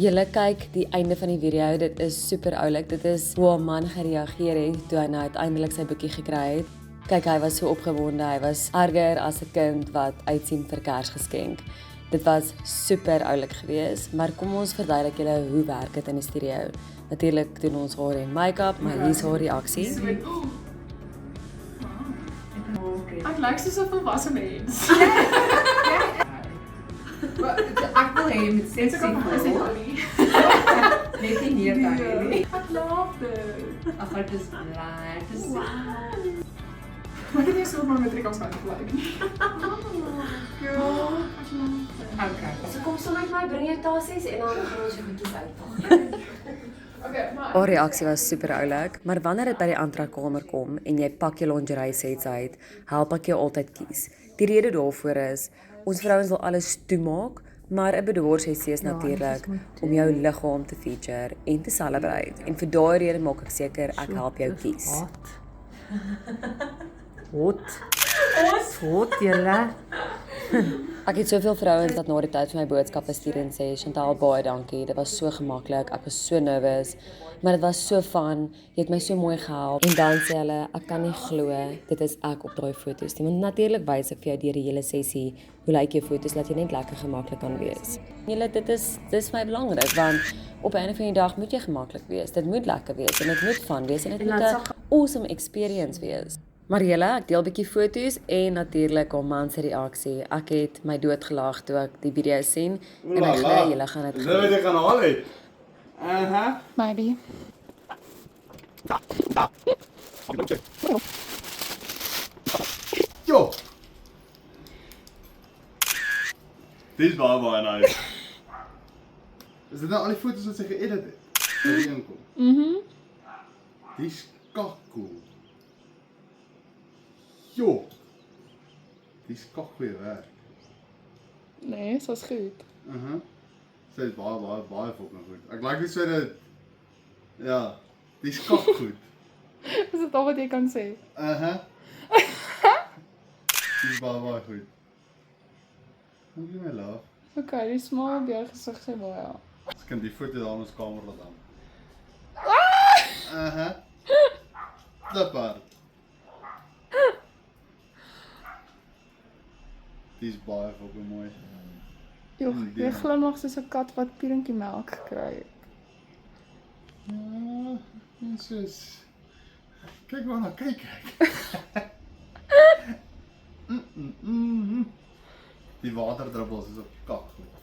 Julle kyk die einde van die video, dit is super oulik. Dit is hoe 'n man gereageer het toe hy nou uiteindelik sy boekie gekry het. Kyk, hy was so opgewonde, hy was erger as 'n kind wat uitsien vir Kersgeskenk. Dit was super oulik geweest, maar kom ons verduidelik julle hoe werk dit in die studio. Natuurlik doen ons haar en make-up, maar hier is haar reaksie. Ek lyk soos 'n volwasse mens. Ek wil hê jy moet sê net nie meer dan nie. Ek love dit. Ag, dit is lekker. Dit is Ek het nie so op my matriek as myne gelyk nie. okay. So kom saam met my, bring jou tasies en dan gaan ons jou goedjies uitpak. Okay, maar Haar reaksie was super oulik, maar wanneer dit by die aantrekkamer kom en jy pak jou lingerie sets uit, help ek jou altyd kies. Die rede daarvoor is, ons vrouens wil alles toemaak, maar 'n bedorssessie is natuurlik om jou liggaam te feature en te celebrate. En vir daai rede maak ek seker ek help jou kies. Hot, julle. Ek het soveel vrouens wat na die tyd vir my boodskappe stuur en sê, Chantal, baie dankie, dit was so gemaklik, ek was so nervous, maar dit was so fun, jy het my so mooi gehelp. En dan sê hulle, ek kan nie glo, dit is ek op daai foto's nie, want natuurlik wys ek vir jou deur die hele sessie, hoe lyk jou foto's, dat jy net lekker gemaklik kan wees. Julle, dit is vir my belangrik, want op 'n einde van die dag moet jy gemaklik wees, dit moet lekker wees, en dit moet fun wees, en dit moet 'n awesome experience wees. Maar julle, ek deel 'n bietjie foto's en natuurlik haar man se reaksie. Ek het my doodgelag toe ek die video sien en ek glo julle gaan dit Dis wat jy gaan haal het. maybe. Jo. Dis baie nice. Is dit nou al die foto's wat sy geëdit het? Wat die inkom? Dis kakkoel. Jo. Dis kakgoeie werk. Nee, soos goed. Sy is baie fucking goed. Ek like dit so dat ja, dis kakgoed. Is dit al wat jy kan sê? Dis baie goed. Hoe jy my laag? Okay, die smaal op jou gesig sê baie. Ons kan die foto daar in ons kamer laat hang. Dat part. Dis baie fucking mooi. Joh, jy glimlag soos 'n kat wat pierentjie melk gekry het. Ja, menses. Kyk waarna kyk ek. Die waterdruppels is op kak goed.